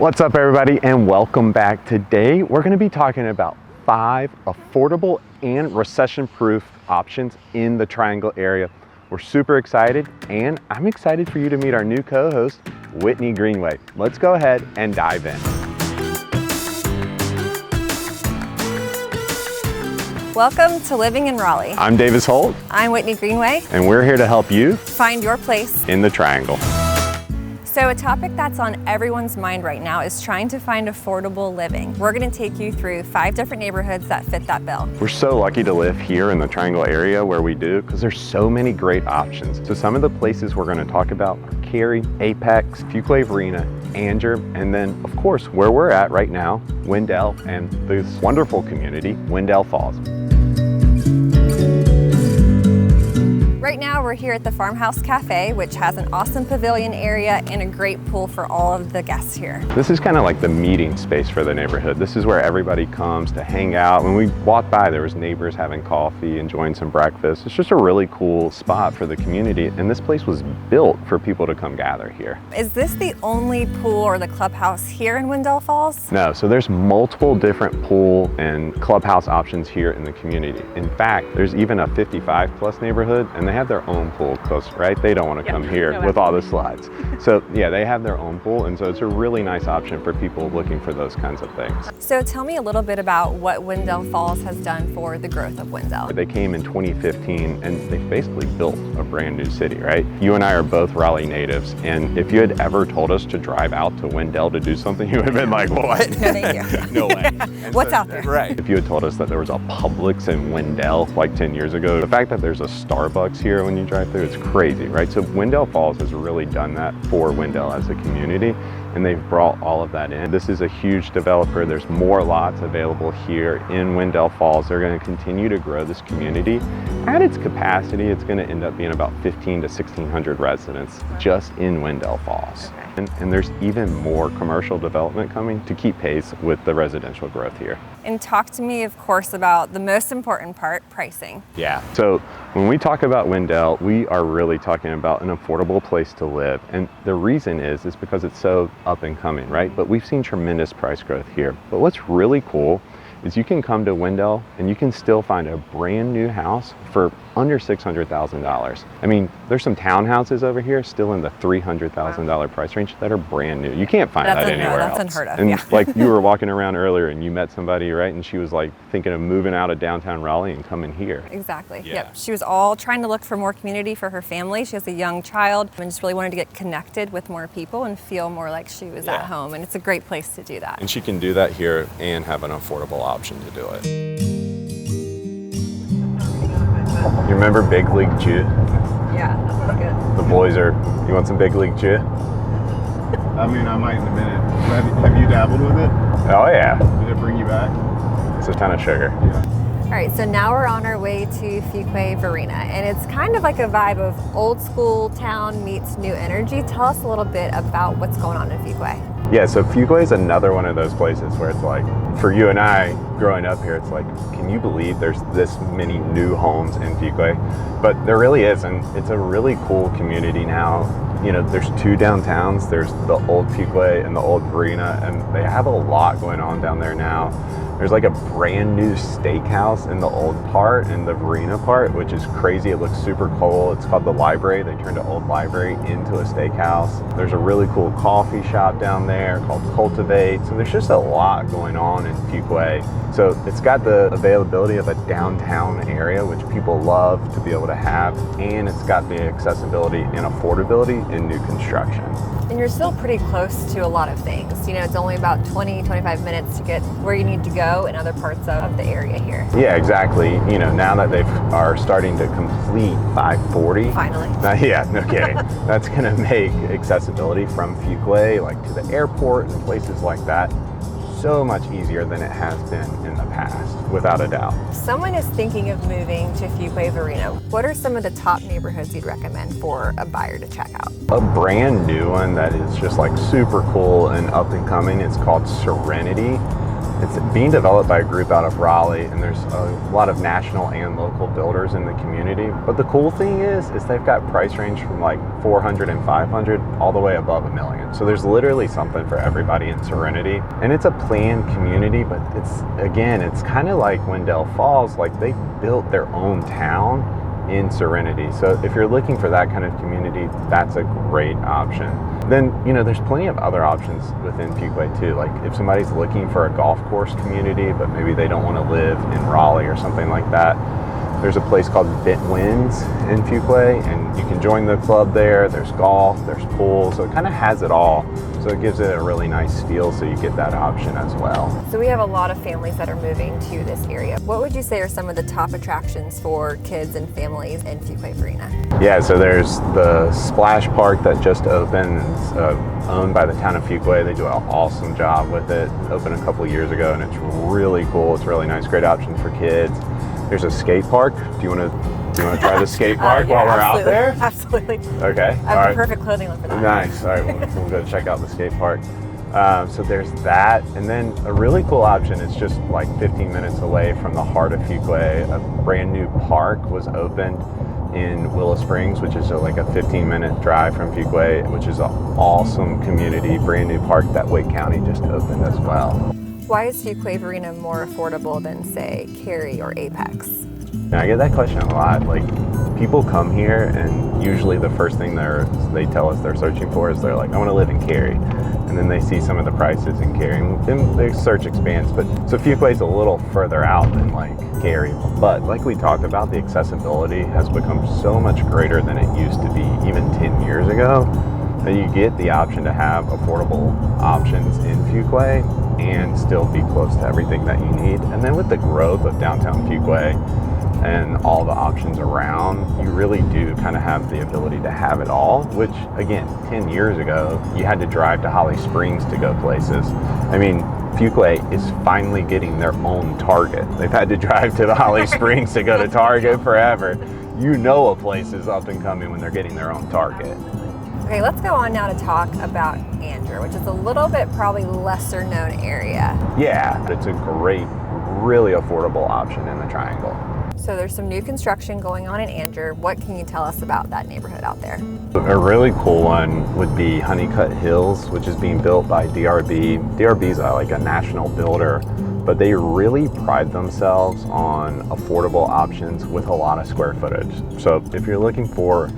What's up everybody and welcome back. Today we're going to be talking about 5 affordable and recession-proof options in the Triangle area. We're super excited and I'm excited for you to meet our new co-host, Whitney Greenway. Let's go ahead and dive in. Welcome to Living in Raleigh. I'm Davis Holt. I'm Whitney Greenway. And we're here to help you find your place in the Triangle. So a topic that's on everyone's mind right now is trying to find affordable living. We're going to take you through 5 different neighborhoods that fit that bill. We're so lucky to live here in the Triangle area where we do because there's so many great options. So some of the places we're going to talk about are Cary, Apex, Fuquay-Varina, Angier, and then of course where we're at right now, Wendell and this wonderful community, Wendell Falls. Right now we're here at the Farmhouse Cafe, which has an awesome pavilion area and a great pool for all of the guests here. This is kind of like the meeting space for the neighborhood. This is where everybody comes to hang out. When we walked by, there was neighbors having coffee, enjoying some breakfast. It's just a really cool spot for the community, and this place was built for people to come gather here. Is this the only pool or the clubhouse here in Wendell Falls? No, so there's multiple different pool and clubhouse options here in the community. In fact, there's even a 55 plus neighborhood, and they have their own pool because, right, they don't want to come here with all the slides. So yeah, they have their own pool, and so it's a really nice option for people looking for those kinds of things. So tell me a little bit about what Wendell Falls has done for the growth of Wendell. They came in 2015 and they basically built a brand new city, right? You and I are both Raleigh natives, and if you had ever told us to drive out to Wendell to do something, you would have been like, what? No, thank you. No way. What's out there? Right. If you had told us that there was a Publix in Wendell like 10 years ago, the fact that there's a Starbucks here when you drive through, it's crazy, right? So Wendell Falls has really done that for Wendell as a community, and they've brought all of that in. This is a huge developer. There's more lots available here in Wendell Falls. They're going to continue to grow this community. At its capacity, it's going to end up being about 1,500 to 1,600 residents just in Wendell Falls. Okay. And there's even more commercial development coming to keep pace with the residential growth here. And talk to me, of course, about the most important part, pricing. Yeah, so when we talk about Wendell, we are really talking about an affordable place to live. And the reason is because it's so up and coming, right? But we've seen tremendous price growth here. But what's really cool is you can come to Wendell and you can still find a brand new house for under $600,000. I mean, there's some townhouses over here still in the $300,000 price range that are brand new. You can't find that anywhere else. That's unheard of. And yeah. like you were walking around earlier and you met somebody, right? And she was like thinking of moving out of downtown Raleigh and coming here. Exactly. Yeah. Yep. She was all trying to look for more community for her family. She has a young child and just really wanted to get connected with more people and feel more like she was at home. And it's a great place to do that. And she can do that here and have an affordable option to do it. You remember Big League Chew? Yeah, that's good. The boys are, you want some Big League Chew? I mean, I might in a minute. Have you dabbled with it? Oh yeah. Did it bring you back? It's a ton of sugar. Yeah. All right, so now we're on our way to Fuquay-Varina, and it's kind of like a vibe of old school town meets new energy. Tell us a little bit about what's going on in Fuquay. Yeah, so Fuquay is another one of those places where it's like, for you and I growing up here, it's like, can you believe there's this many new homes in Fuquay? But there really is, and it's a really cool community now. You know, there's 2 downtowns. There's the old Fuquay and the old Varina, and they have a lot going on down there now. There's like a brand new steakhouse in the old part and the Varina part, which is crazy. It looks super cool. It's called the Library. They turned the old library into a steakhouse. There's a really cool coffee shop down there called Cultivate. So there's just a lot going on in Fuquay. So it's got the availability of a downtown area, which people love to be able to have, and it's got the accessibility and affordability in new construction. And you're still pretty close to a lot of things. You know, it's only about 20-25 minutes to get where you need to go in other parts of the area here. Yeah, exactly. You know, now that they are starting to complete 540. Finally. Yeah, no kidding. That's going to make accessibility from Fuquay, like to the airport and places like that, so much easier than it has been in the past, without a doubt. Someone is thinking of moving to Fuquay-Varina. What are some of the top neighborhoods you'd recommend for a buyer to check out? A brand new one that is just like super cool and up and coming, it's called Serenity. It's being developed by a group out of Raleigh, and there's a lot of national and local builders in the community. But the cool thing is they've got price range from like 400 and 500 all the way above $1 million. So there's literally something for everybody in Serenity. And it's a planned community, but it's kind of like Wendell Falls, like they built their own town in Serenity. So if you're looking for that kind of community, that's a great option. Then, there's plenty of other options within Fuquay too. Like if somebody's looking for a golf course community, but maybe they don't want to live in Raleigh or something like that, there's a place called Winds in Fuquay, and you can join the club there. There's golf, there's pool, so it kind of has it all. So it gives it a really nice feel, so you get that option as well. So we have a lot of families that are moving to this area. What would you say are some of the top attractions for kids and families in Fuquay-Varina? Yeah, so there's the Splash Park that just opened. It's owned by the town of Fuquay. They do an awesome job with it. Opened a couple of years ago, and it's really cool. It's really nice, great option for kids. There's a skate park. Do you want to try the skate park while we're out there? Absolutely. Okay. I have the perfect clothing on for that. Nice. All right, we'll go check out the skate park. So there's that, and then a really cool option is just like 15 minutes away from the heart of Fuquay. A brand new park was opened in Willow Springs, which is like a 15-minute drive from Fuquay, which is an awesome community, brand new park that Wake County just opened as well. Why is Fuquay-Varina more affordable than, say, Cary or Apex? And I get that question a lot. Like, people come here, and usually the first thing they tell us they're searching for is they're like, I want to live in Cary. And then they see some of the prices in Cary, and then their search expands. But so Fuquay's a little further out than like Cary. But like we talked about, the accessibility has become so much greater than it used to be even 10 years ago, that you get the option to have affordable options in Fuquay and still be close to everything that you need. And then with the growth of downtown Fuquay and all the options around, you really do kind of have the ability to have it all, which again, 10 years ago, you had to drive to Holly Springs to go places. I mean, Fuquay is finally getting their own Target. They've had to drive to the Holly Springs to go to Target forever. A place is up and coming when they're getting their own Target. Okay, let's go on now to talk about Angier, which is a little bit probably lesser known area. Yeah, but it's a great, really affordable option in the Triangle. So there's some new construction going on in Angier. What can you tell us about that neighborhood out there? A really cool one would be Honeycutt Hills, which is being built by DRB. DRB is like a national builder, but they really pride themselves on affordable options with a lot of square footage. So if you're looking for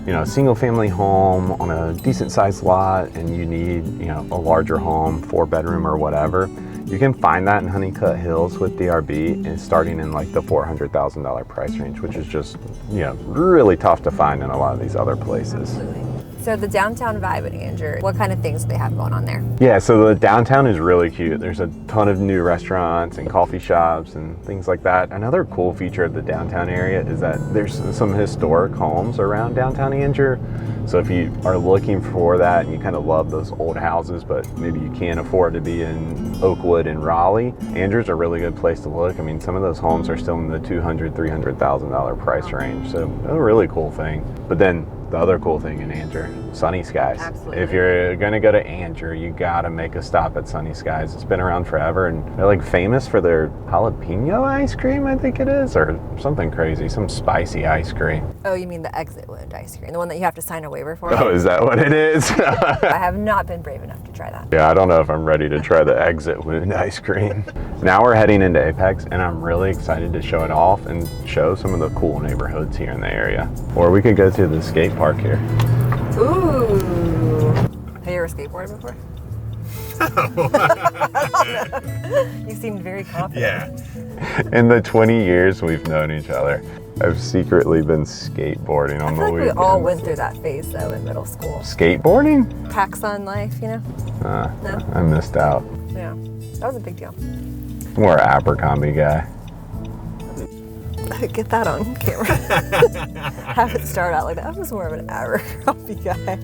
a single family home on a decent sized lot and you need, a larger home, 4-bedroom or whatever, you can find that in Honeycutt Hills with DRB, and starting in like the $400,000 price range, which is just, really tough to find in a lot of these other places. Absolutely. So the downtown vibe in Angier, what kind of things do they have going on there? Yeah, so the downtown is really cute. There's a ton of new restaurants and coffee shops and things like that. Another cool feature of the downtown area is that there's some historic homes around downtown Angier. So if you are looking for that and you kind of love those old houses, but maybe you can't afford to be in Oakwood and Raleigh, Angier's a really good place to look. I mean, some of those homes are still in the $200,000, $300,000 price range. So a really cool thing. But then the other cool thing in Angier, Sunny Skies. Absolutely. If you're gonna go to Angier, you gotta make a stop at Sunny Skies. It's been around forever, and they're like famous for their jalapeno ice cream, I think it is, or something crazy, some spicy ice cream. Oh, you mean the exit wound ice cream, the one that you have to sign a waiver for? Oh, is that what it is? I have not been brave enough to try that. Yeah, I don't know if I'm ready to try the exit wound ice cream. Now we're heading into Apex, and I'm really excited to show it off and show some of the cool neighborhoods here in the area. Or we could go to the skate park here. Ooh. Have you ever skateboarded before? You seemed very confident. Yeah. In the 20 years we've known each other, I've secretly been skateboarding on the I feel like weekends. we all went through that phase though in middle school. Skateboarding? Paxson life, No? I missed out. Yeah. That was a big deal. More Abercrombie guy. Get that on camera. Have it start out like that. I was more of an Abercrombie guy.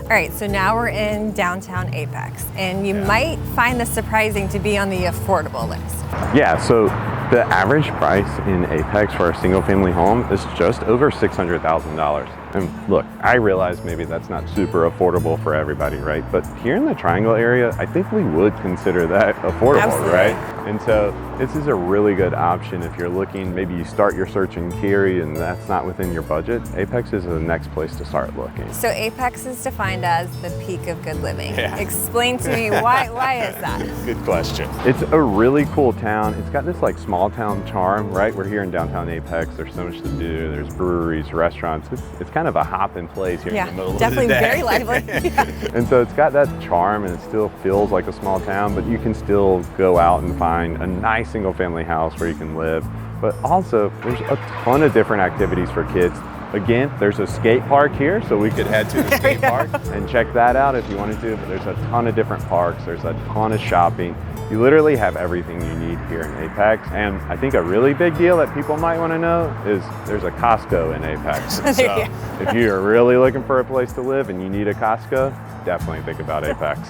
All right, so now we're in downtown Apex, and you might find this surprising to be on the affordable list. Yeah, so the average price in Apex for a single family home is just over $600,000. And look, I realize maybe that's not super affordable for everybody, right? But here in the Triangle area, I think we would consider that affordable, Absolutely. right? And so this is a really good option if you're looking, maybe you start your search in Cary and that's not within your budget. Apex is the next place to start looking. So Apex is defined as the peak of good living. Yeah. Explain to me why is that? Good question. It's a really cool town. It's got this like small town charm, right? We're here in downtown Apex. There's so much to do. There's breweries, restaurants. It's kind of a hopping place here in the middle definitely of the day. very lively. Yeah. And so it's got that charm and it still feels like a small town, but you can still go out and find a nice single family house where you can live. But also there's a ton of different activities for kids. Again, there's a skate park here, so we could head to the skate park and check that out if you wanted to. But there's a ton of different parks. There's a ton of shopping. You literally have everything you need here in Apex. And I think a really big deal that people might want to know is there's a Costco in Apex. So if you're really looking for a place to live and you need a Costco, definitely think about Apex.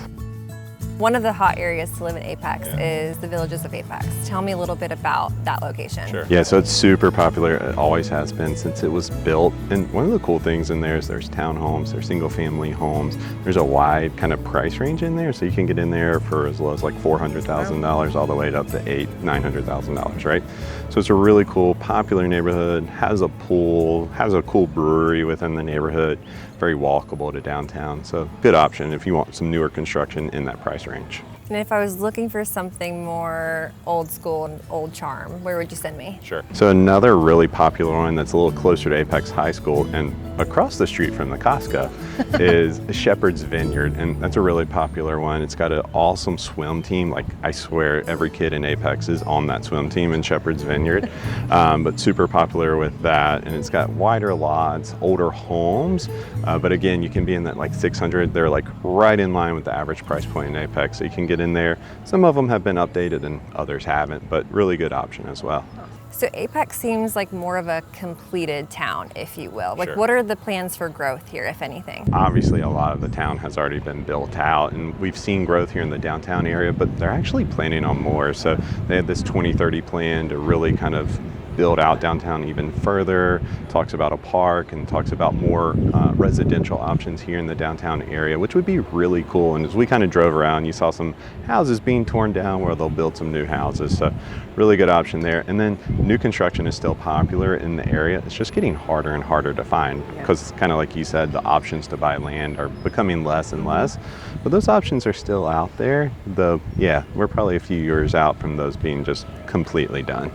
One of the hot areas to live in Apex is the Villages of Apex. Tell me a little bit about that location. Sure. Yeah, so it's super popular. It always has been since it was built. And one of the cool things in there is there's townhomes, there's single family homes. There's a wide kind of price range in there. So you can get in there for as low as like $400,000 all the way up to $900,000, right? So it's a really cool, popular neighborhood, has a pool, has a cool brewery within the neighborhood, very walkable to downtown. So good option if you want some newer construction in that price range. And if I was looking for something more old school and old charm, where would you send me? Sure. So another really popular one that's a little closer to Apex High School and across the street from the Costco is Shepherd's Vineyard. And that's a really popular one. It's got an awesome swim team. Like I swear every kid in Apex is on that swim team in Shepherd's Vineyard, but super popular with that. And it's got wider lots, older homes. But again, you can be in that like 600. They're like right in line with the average price point in Apex. So you can get in there. Some of them have been updated and others haven't, but really good option as well. So Apex seems like more of a completed town, if you will. Like, Sure. What are the plans for growth here, if anything? Obviously, a lot of the town has already been built out, and we've seen growth here in the downtown area, but they're actually planning on more. So they have this 2030 plan to really kind of build out downtown even further, talks about a park and talks about more residential options here in the downtown area, which would be really cool. And as we kind of drove around, you saw some houses being torn down where they'll build some new houses. So really good option there. And then new construction is still popular in the area. It's just getting harder and harder to find because kind of like you said, the options to buy land are becoming less and less, but those options are still out there. Though, yeah, we're probably a few years out from those being just completely done.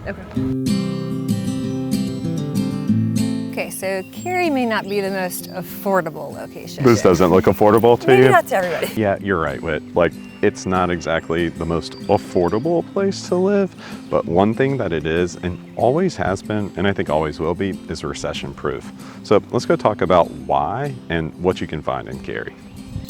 Okay, so Cary may not be the most affordable location. This doesn't look affordable to Maybe you? not to everybody. Yeah, you're right, Whit. Like, it's not exactly the most affordable place to live, but one thing that it is and always has been, and I think always will be, is recession-proof. So let's go talk about why and what you can find in Cary.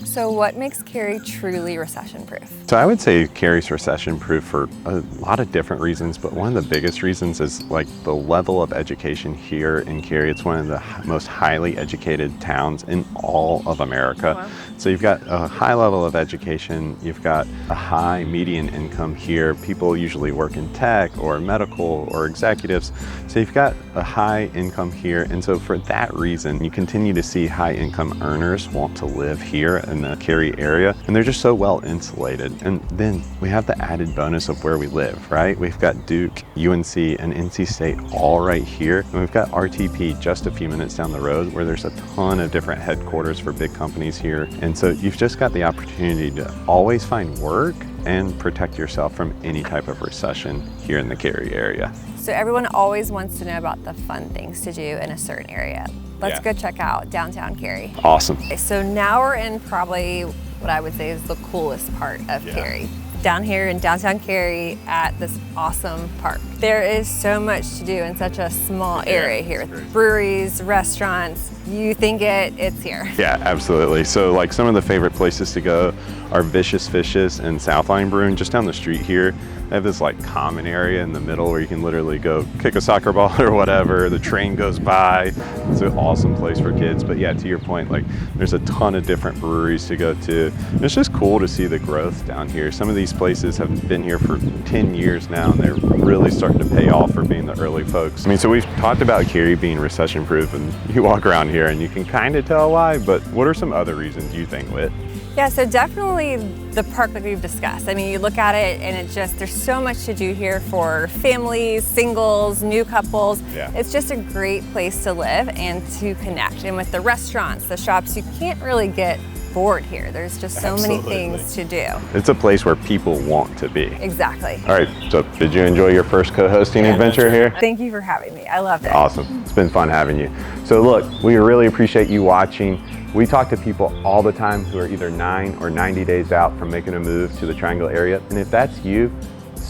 So what makes Cary truly recession-proof? So I would say Cary's recession-proof for a lot of different reasons, but one of the biggest reasons is like the level of education here in Cary. It's one of the most highly educated towns in all of America. Wow. So you've got a high level of education, you've got a high median income here. People usually work in tech or medical or executives. So you've got a high income here. And so for that reason, you continue to see high income earners want to live here in the Cary area. And they're just so well insulated. And then we have the added bonus of where we live, right? We've got Duke, UNC, and NC State all right here. And we've got RTP just a few minutes down the road where there's a ton of different headquarters for big companies here. And so you've just got the opportunity to always find work and protect yourself from any type of recession here in the Cary area. So everyone always wants to know about the fun things to do in a certain area. Let's go check out downtown Cary. Awesome. Okay, so now we're in probably what I would say is the coolest part of Cary. Down here in downtown Cary at this awesome park. There is so much to do in such a small area here. Breweries, restaurants, you think it's here. Yeah, absolutely. So like some of the favorite places to go are Vicious Fishes and Southline Brewing just down the street here. They have this like common area in the middle where you can literally go kick a soccer ball or whatever. The train goes by. It's an awesome place for kids. But yeah, to your point, like there's a ton of different breweries to go to. And it's just cool to see the growth down here. Some of these places have been here for 10 years now, and they're really starting to pay off for being the early folks. I mean, so we've talked about Cary being recession-proof, and you walk around here and you can kind of tell why, but what are some other reasons you think, Whit? Yeah, so definitely the park like we've discussed. I mean, you look at it and it just, there's so much to do here for families, singles, new couples. Yeah. It's just a great place to live and to connect. And with the restaurants, the shops, you can't really get bored here. There's just so many things to do. It's a place where people want to be. Exactly. All right, so did you enjoy your first co-hosting adventure here? Thank you for having me. I loved it. Awesome. It's been fun having you. So look, we really appreciate you watching. We talk to people all the time who are either 9 or 90 days out from making a move to the Triangle area. And if that's you,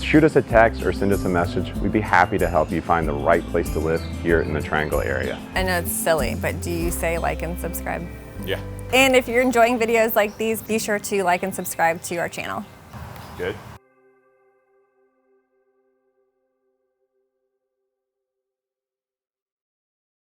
shoot us a text or send us a message. We'd be happy to help you find the right place to live here in the Triangle area. I know it's silly, but do you say like and subscribe? Yeah. And if you're enjoying videos like these, be sure to like and subscribe to our channel. Good.